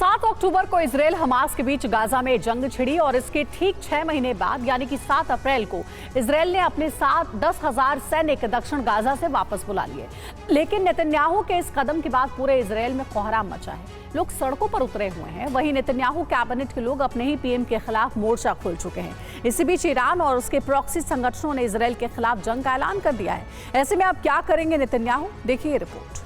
7 अक्टूबर को Israel Hamas के बीच Gaza में जंग छिड़ी और इसके ठीक 6 महीने बाद यानी कि 7 अप्रैल को इजरायल ने अपने साथ 10,000 सैनिक दक्षिण गाजा से वापस बुला लिए। लेकिन नेतन्याहू के इस कदम के बाद पूरे इजरायल में कोहराम मचा है, लोग सड़कों पर उतरे हुए हैं। वहीं नेतन्याहू कैबिनेट के लोग अपने ही पीएम के खिलाफ मोर्चा खोल चुके हैं। इसी बीच ईरान और उसके प्रॉक्सी संगठनों ने इजरायल के खिलाफ जंग का ऐलान कर दिया है। ऐसे में अब क्या करेंगे नेतन्याहू, देखिए रिपोर्ट।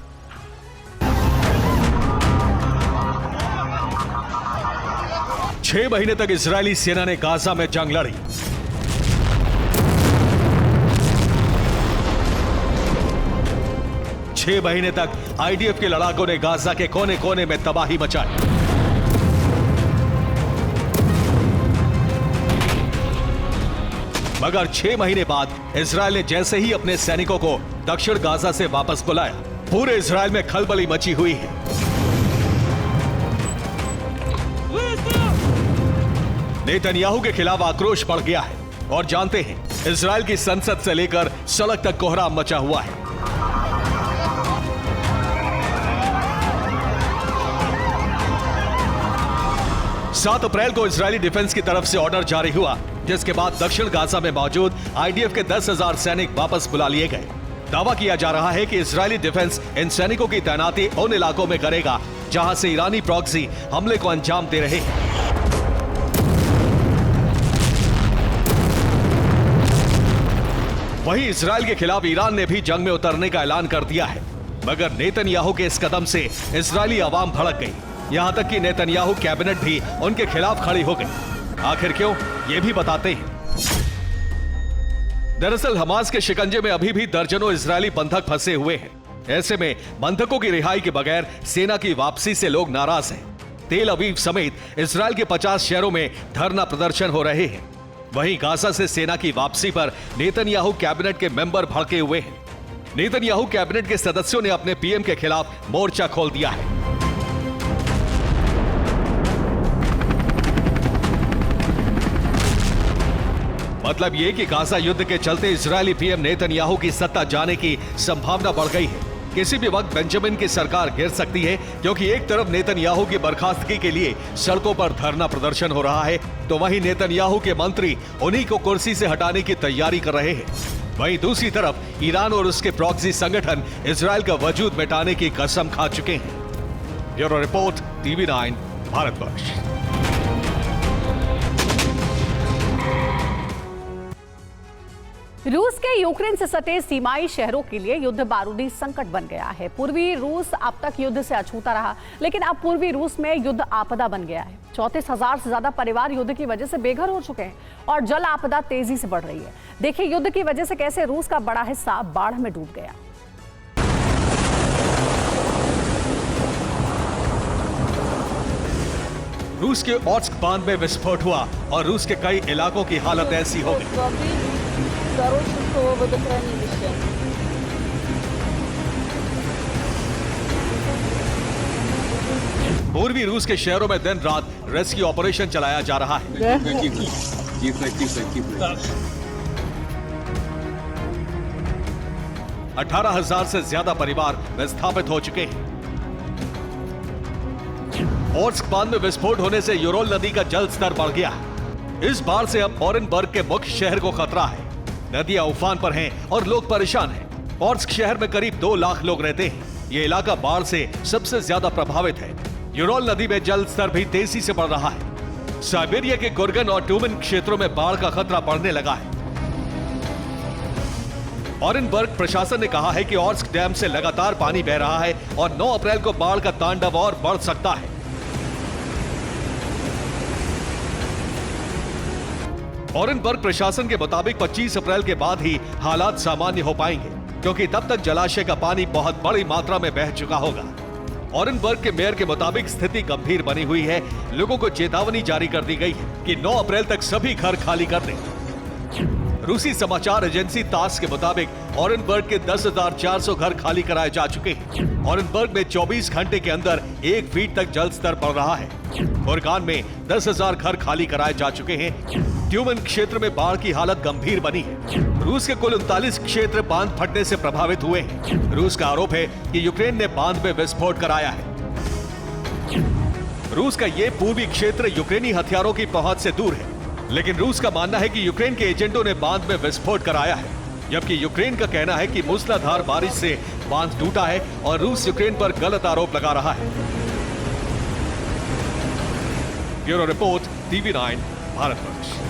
6 महीने तक इजरायली सेना ने गाजा में जंग लड़ी। छह महीने तक आईडीएफ के लड़ाकों ने गाजा के कोने कोने में तबाही मचाई। मगर 6 महीने बाद इजरायल ने जैसे ही अपने सैनिकों को दक्षिण गाजा से वापस बुलाया, पूरे इजरायल में खलबली मची हुई है। नेतन्याहू के खिलाफ आक्रोश बढ़ गया है और जानते हैं, इजरायल की संसद से लेकर सड़क तक कोहराम मचा हुआ है। सात अप्रैल को इजरायली डिफेंस की तरफ से ऑर्डर जारी हुआ, जिसके बाद दक्षिण गाजा में मौजूद आईडीएफ के 10,000 सैनिक वापस बुला लिए गए। दावा किया जा रहा है कि इजरायली डिफेंस इन सैनिकों की तैनाती उन इलाकों में करेगा जहां से ईरानी प्रॉक्सी हमले को अंजाम दे रहे हैं। वहीं इजरायल के खिलाफ ईरान ने भी जंग में उतरने का ऐलान कर दिया है। मगर नेतन्याहू के इस कदम से इजरायली आवाम भड़क गई, यहां तक कि नेतन्याहू कैबिनेट भी उनके खिलाफ खड़ी हो गई। आखिर क्यों, ये भी बताते हैं। दरअसल हमास के शिकंजे में अभी भी दर्जनों इजरायली बंधक फंसे हुए हैं। ऐसे में बंधकों की रिहाई के बगैर सेना की वापसी से लोग नाराज हैं। तेल अवीव समेत इजरायल के 50 शहरों में धरना प्रदर्शन हो रहे हैं। वहीं गाजा से सेना की वापसी पर नेतन्याहू कैबिनेट के मेंबर भड़के हुए हैं। नेतन्याहू कैबिनेट के सदस्यों ने अपने पीएम के खिलाफ मोर्चा खोल दिया है। मतलब ये कि गाजा युद्ध के चलते इजरायली पीएम नेतन्याहू की सत्ता जाने की संभावना बढ़ गई है। किसी भी वक्त बेंजामिन की सरकार गिर सकती है, क्योंकि एक तरफ नेतन्याहू की बर्खास्तगी के लिए सड़कों पर धरना प्रदर्शन हो रहा है, तो वहीं नेतन्याहू के मंत्री उन्हीं को कुर्सी से हटाने की तैयारी कर रहे हैं। वहीं दूसरी तरफ ईरान और उसके प्रॉक्सी संगठन इजरायल का वजूद मिटाने की कसम खा चुके हैं। Bureau report, TV9 Bharatvarsh. रूस के यूक्रेन से सटे सीमाई शहरों के लिए युद्ध बारूदी संकट बन गया है। पूर्वी रूस अब तक युद्ध से अछूता रहा, लेकिन अब पूर्वी रूस में युद्ध आपदा बन गया है। 34,000 से ज्यादा परिवार युद्ध की वजह से बेघर हो चुके हैं और जल आपदा तेजी से बढ़ रही है। देखिए युद्ध की वजह से कैसे रूस का बड़ा हिस्सा बाढ़ में डूब गया। रूस के ऑर्स्क बांध में विस्फोट हुआ और रूस के कई इलाकों की हालत ऐसी हो गई। पूर्वी रूस के शहरों में दिन रात रेस्क्यू ऑपरेशन चलाया जा रहा है। 18,000 से ज्यादा परिवार विस्थापित हो चुके हैं। ऑर्स्क बांध में विस्फोट होने से यूरोल नदी का जल स्तर बढ़ गया है। इस बाढ़ से अब ओरेनबर्ग के मुख्य शहर को खतरा है। नदियां उफान पर हैं और लोग परेशान हैं। ऑर्स्क शहर में करीब 2 लाख लोग रहते हैं। ये इलाका बाढ़ से सबसे ज्यादा प्रभावित है। यूरोल नदी में जल स्तर भी तेजी से बढ़ रहा है। साइबेरिया के गुर्गन और ट्यूमेन क्षेत्रों में बाढ़ का खतरा बढ़ने लगा है। ओरेनबर्ग प्रशासन ने कहा है कि ऑर्स्क डैम से लगातार पानी बह रहा है और 9 अप्रैल को बाढ़ का तांडव और बढ़ सकता है। ओरेनबर्ग प्रशासन के मुताबिक 25 अप्रैल के बाद ही हालात सामान्य हो पाएंगे, क्योंकि तब तक जलाशय का पानी बहुत बड़ी मात्रा में बह चुका होगा। ओरेनबर्ग के मेयर के मुताबिक स्थिति गंभीर बनी हुई है। लोगों को चेतावनी जारी कर दी गई है कि 9 अप्रैल तक सभी घर खाली कर दें। रूसी समाचार एजेंसी तास के मुताबिक ओरेनबर्ग के 10,400 घर खाली कराए जा चुके हैं। ओरेनबर्ग में 24 घंटे के अंदर 1 फीट तक जल स्तर बढ़ रहा है। बुरगान में 10,000 घर खाली कराए जा चुके हैं। ट्यूमेन क्षेत्र में बाढ़ की हालत गंभीर बनी है। रूस के कुल 39 क्षेत्र बांध फटने से प्रभावित हुए हैं। रूस का आरोप है कि यूक्रेन ने बांध में विस्फोट कराया है। रूस का ये पूर्वी क्षेत्र यूक्रेनी हथियारों की पहुंच से दूर है, लेकिन रूस का मानना है कि यूक्रेन के एजेंटों ने बांध में विस्फोट कराया है, जबकि यूक्रेन का कहना है कि मूसलाधार बारिश से बांध टूटा है और रूस यूक्रेन पर गलत आरोप लगा रहा है। Bureau report, TV9, Bharatvarsh.